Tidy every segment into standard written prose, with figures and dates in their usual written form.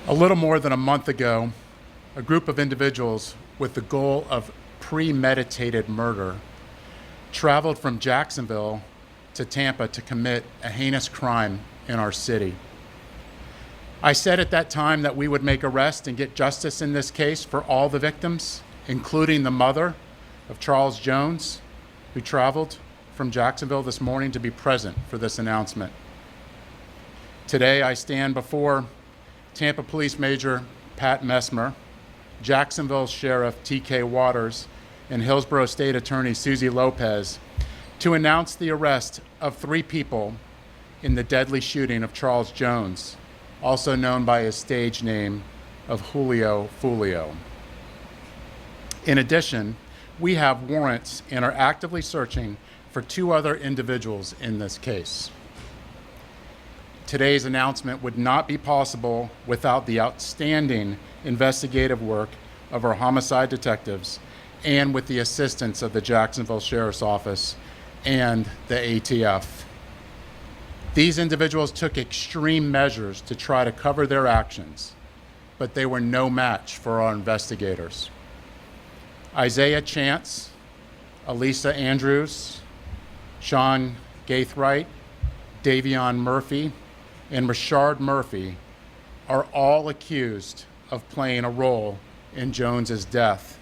A little more than a month ago, a group of individuals with the goal of premeditated murder traveled from Jacksonville to Tampa to commit a heinous crime in our city. I said at that time that we would make arrests and get justice in this case for all the victims, including the mother of Charles Jones, who traveled from Jacksonville this morning to be present for this announcement. Today, I stand before Tampa Police Major Pat Messmer, Jacksonville Sheriff T.K. Waters, and Hillsborough State Attorney Susie Lopez to announce the arrest of 3 people in the deadly shooting of Charles Jones, also known by his stage name of Julio Foolio. In addition, we have warrants and are actively searching for 2 other individuals in this case. Today's announcement would not be possible without the outstanding investigative work of our homicide detectives and with the assistance of the Jacksonville Sheriff's Office and the ATF. These individuals took extreme measures to try to cover their actions, but they were no match for our investigators. Isaiah Chance, Elisa Andrews, Sean Gaithright, Davion Murphy, and Rashard Murphy are all accused of playing a role in Jones's death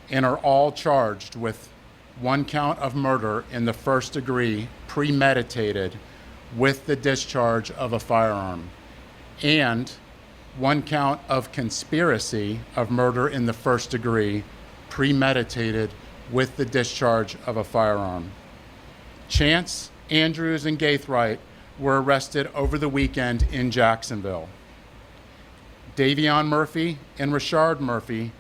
and are all charged with 1 count of murder in the first degree, premeditated with the discharge of a firearm, and 1 count of conspiracy of murder in the first degree, premeditated with the discharge of a firearm. Chance, Andrews, and Gaithright were arrested over the weekend in Jacksonville. Davion Murphy and Rashard Murphy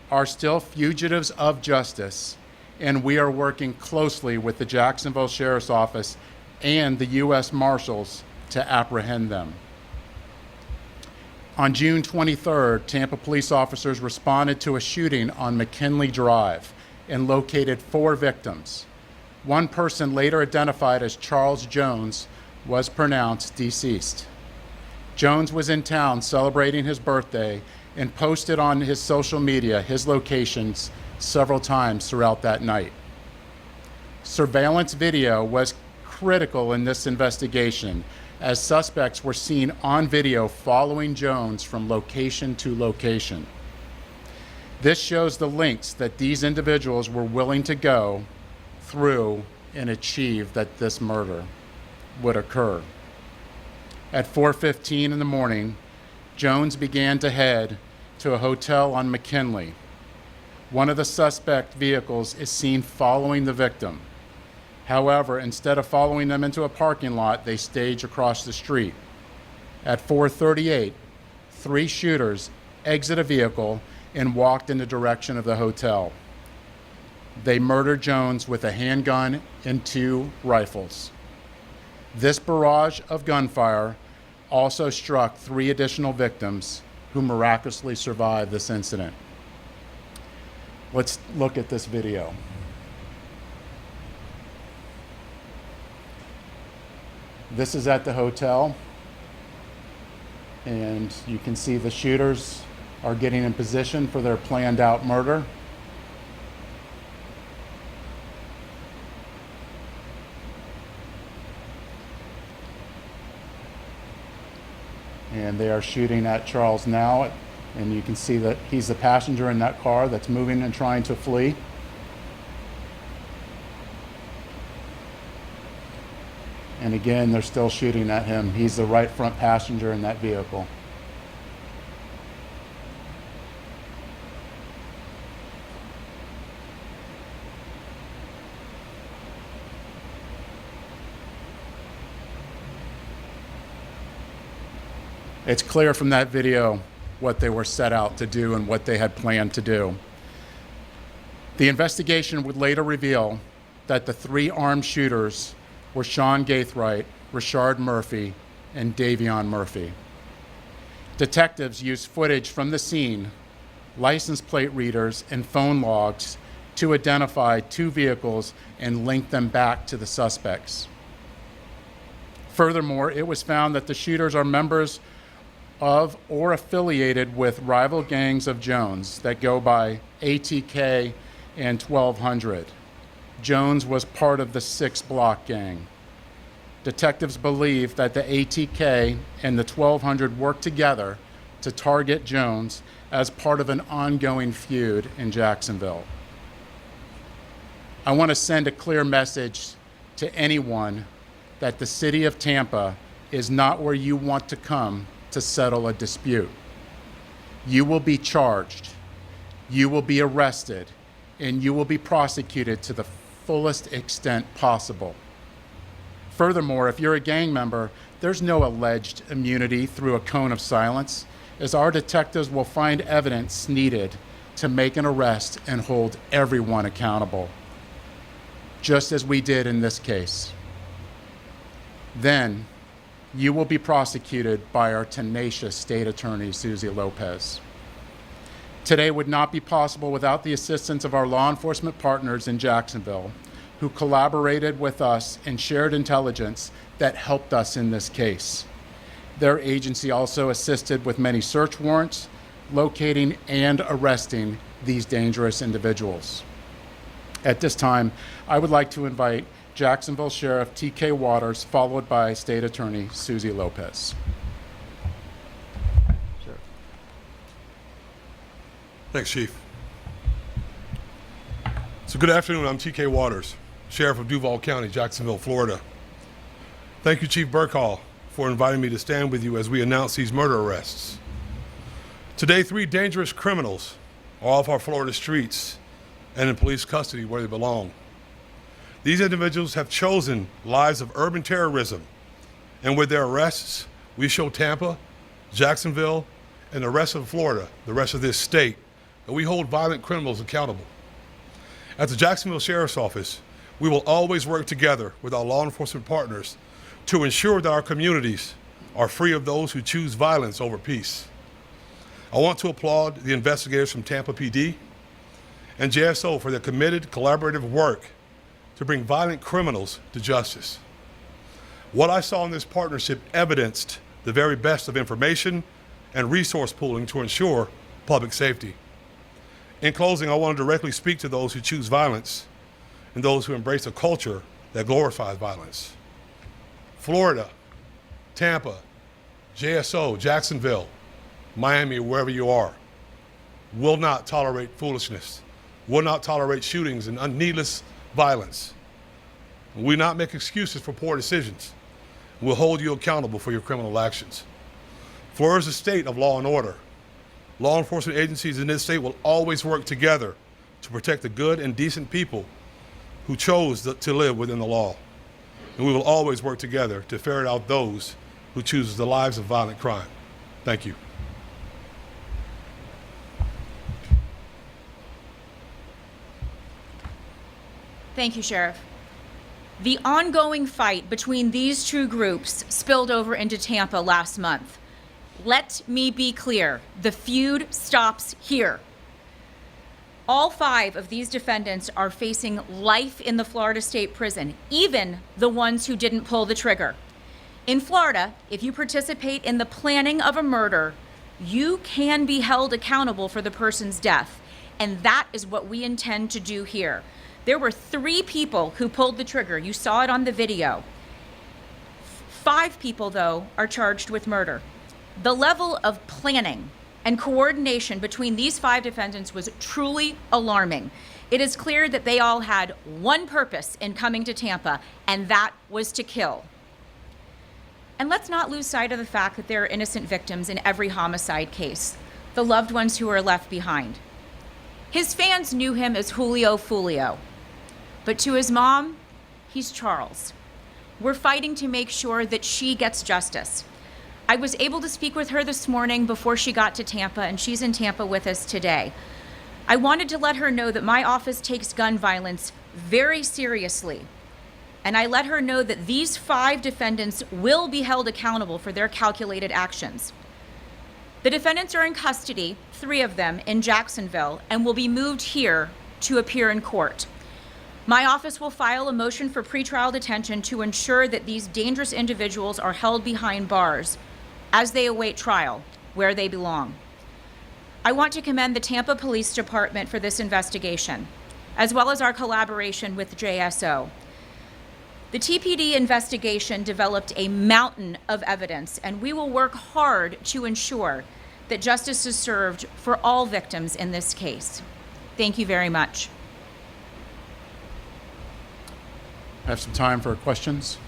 are still fugitives of justice, and we are working closely with the Jacksonville Sheriff's Office and the U.S. Marshals to apprehend them. On June 23rd, Tampa police officers responded to a shooting on McKinley Drive and located 4 victims. 1 person, later identified as Charles Jones, was pronounced deceased. Jones was in town celebrating his birthday and posted on his social media his locations several times throughout that night. Surveillance video was critical in this investigation, as suspects were seen on video following Jones from location to location. This shows the lengths that these individuals were willing to go through and achieve that this murder would occur. At 4:15 in the morning, Jones began to head to a hotel on McKinley. One of the suspect vehicles is seen following the victim. However, instead of following them into a parking lot, they stage across the street. At 4:38, 3 shooters exit a vehicle and walked in the direction of the hotel. They murdered Jones with a handgun and 2 rifles. This barrage of gunfire also struck 3 additional victims who miraculously survived this incident. Let's look at this video. This is at the hotel, and you can see the shooters are getting in position for their planned out murder. And they are shooting at Charles now, and you can see that he's the passenger in that car that's moving and trying to flee. And again, they're still shooting at him. He's the right front passenger in that vehicle. It's clear from that video what they were set out to do and what they had planned to do. The investigation would later reveal that the 3 armed shooters were Sean Gaithright, Rashard Murphy, and Davion Murphy. Detectives used footage from the scene, license plate readers, and phone logs to identify 2 vehicles and link them back to the suspects. Furthermore, it was found that the shooters are members of or affiliated with rival gangs of Jones that go by ATK and 1200. Jones was part of the 6 Block gang. Detectives believe that the ATK and the 1200 worked together to target Jones as part of an ongoing feud in Jacksonville. I want to send a clear message to anyone that the city of Tampa is not where you want to come to settle a dispute. You will be charged, you will be arrested, and you will be prosecuted to the fullest extent possible. Furthermore, if you're a gang member, there's no alleged immunity through a cone of silence, as our detectives will find evidence needed to make an arrest and hold everyone accountable, just as we did in this case. Then, you will be prosecuted by our tenacious state attorney, Susie Lopez. Today would not be possible without the assistance of our law enforcement partners in Jacksonville, who collaborated with us and shared intelligence that helped us in this case. Their agency also assisted with many search warrants, locating and arresting these dangerous individuals. At this time, I would like to invite Jacksonville Sheriff T.K. Waters, followed by State Attorney Susie Lopez. Sure. Thanks, Chief. So good afternoon, I'm T.K. Waters, Sheriff of Duval County, Jacksonville, Florida. Thank you, Chief Burkhall, for inviting me to stand with you as we announce these murder arrests. Today, 3 dangerous criminals are off our Florida streets and in police custody where they belong. These individuals have chosen lives of urban terrorism, and with their arrests, we show Tampa, Jacksonville, and the rest of Florida, the rest of this state, that we hold violent criminals accountable. At the Jacksonville Sheriff's Office, we will always work together with our law enforcement partners to ensure that our communities are free of those who choose violence over peace. I want to applaud the investigators from Tampa PD and JSO for their committed collaborative work to bring violent criminals to justice. What I saw in this partnership evidenced the very best of information and resource pooling to ensure public safety. In closing, I want to directly speak to those who choose violence and those who embrace a culture that glorifies violence. Florida, Tampa, JSO, Jacksonville, Miami, wherever you are, will not tolerate foolishness, will not tolerate shootings and needless violence. We will not make excuses for poor decisions. We'll hold you accountable for your criminal actions. Florida is a state of law and order. Law enforcement agencies in this state will always work together to protect the good and decent people who chose to live within the law. And we will always work together to ferret out those who choose the lives of violent crime. Thank you. Thank you, Sheriff. The ongoing fight between these 2 groups spilled over into Tampa last month. Let me be clear, the feud stops here. All 5 of these defendants are facing life in the Florida State Prison, even the ones who didn't pull the trigger. In Florida, if you participate in the planning of a murder, you can be held accountable for the person's death, and that is what we intend to do here. There were 3 people who pulled the trigger. You saw it on the video. 5 people, though, are charged with murder. The level of planning and coordination between these 5 defendants was truly alarming. It is clear that they all had one purpose in coming to Tampa, and that was to kill. And let's not lose sight of the fact that there are innocent victims in every homicide case, the loved ones who are left behind. His fans knew him as Foolio, but to his mom, he's Charles. We're fighting to make sure that she gets justice. I was able to speak with her this morning before she got to Tampa, and she's in Tampa with us today. I wanted to let her know that my office takes gun violence very seriously, and I let her know that these 5 defendants will be held accountable for their calculated actions. The defendants are in custody, 3 of them, in Jacksonville, and will be moved here to appear in court. My office will file a motion for pretrial detention to ensure that these dangerous individuals are held behind bars as they await trial. where they belong. I want to commend the Tampa Police Department for this investigation, as well as our collaboration with JSO. The TPD investigation developed a mountain of evidence, and we will work hard to ensure that justice is served for all victims in this case. Thank you very much. I have some time for questions.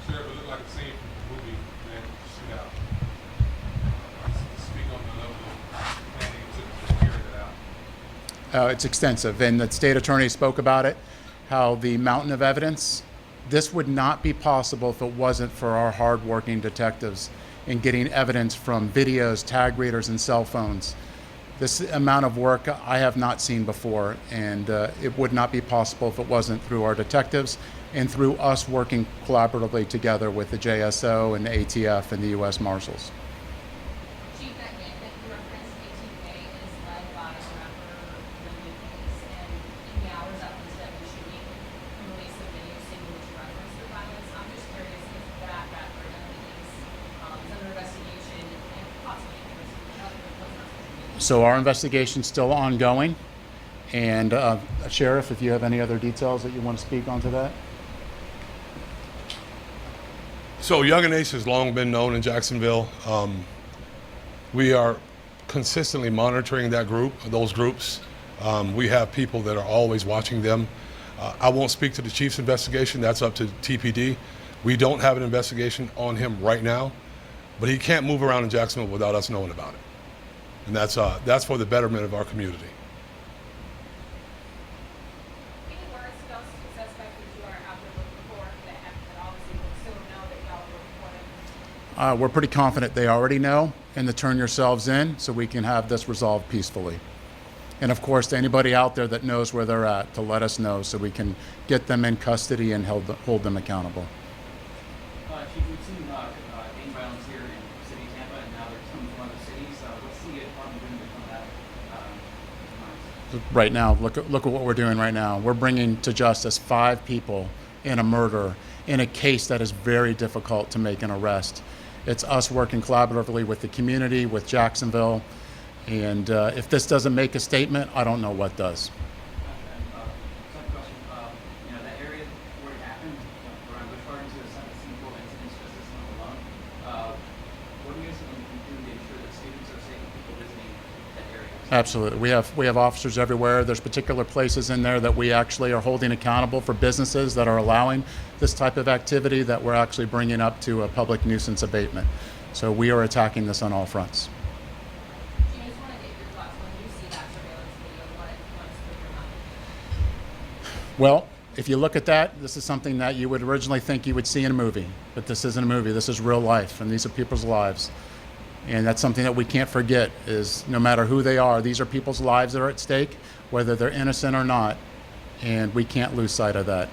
Sheriff, it looked like a scene from the movie that shootout. Speak on the level of planning to carry that out. It's extensive, and the state attorney spoke about it, how the mountain of evidence, this would not be possible if it wasn't for our hardworking detectives in getting evidence from videos, tag readers, and cell phones. This amount of work I have not seen before, and it would not be possible if it wasn't through our detectives and through us working collaboratively together with the JSO and the ATF and the U.S. Marshals. Chief, that game that you referenced, 18K, is led by a rapper, Limited Case, and in the hours up until the shooting, the release of video singing which referenced the violence. I'm just curious if that rapper, Limited Case, is under investigation and possibly what's not social media. So our investigation's still ongoing, and Sheriff, if you have any other details that you want to speak onto that? So Young and Ace has long been known in Jacksonville. We are consistently monitoring those groups. We have people that are always watching them. I won't speak to the chief's investigation. That's up to TPD. We don't have an investigation on him right now, but he can't move around in Jacksonville without us knowing about it. And that's for the betterment of our community. Any words to those two suspects that you are out there looking for that obviously will still know that y'all are looking for them? We're pretty confident they already know, and to turn yourselves in so we can have this resolved peacefully. And of course, to anybody out there that knows where they're at, to let us know so we can get them in custody and hold them accountable. Chief, we've seen gang violence here in the city of Tampa, and now they're coming from other cities. What's the department doing to combat that? Right now, look at what we're doing right now. We're bringing to justice 5 people in a murder in a case that is very difficult to make an arrest. It's us working collaboratively with the community, with Jacksonville, and if this doesn't make a statement, I don't know what does. Second question, that area where it happened, around Bush Gardens, there's a single incidents just this one alone. What do you guys think you can do to ensure that students are safe and people visiting that area? Absolutely. We have officers everywhere. There's particular places in there that we actually are holding accountable for businesses that are allowing this type of activity that we're actually bringing up to a public nuisance abatement. So we are attacking this on all fronts. I just want to get your thoughts when you see that surveillance video, what's through your mind? Well, if you look at that, this is something that you would originally think you would see in a movie, but this isn't a movie. This is real life, and these are people's lives. And that's something that we can't forget is no matter who they are, these are people's lives that are at stake, whether they're innocent or not, and we can't lose sight of that.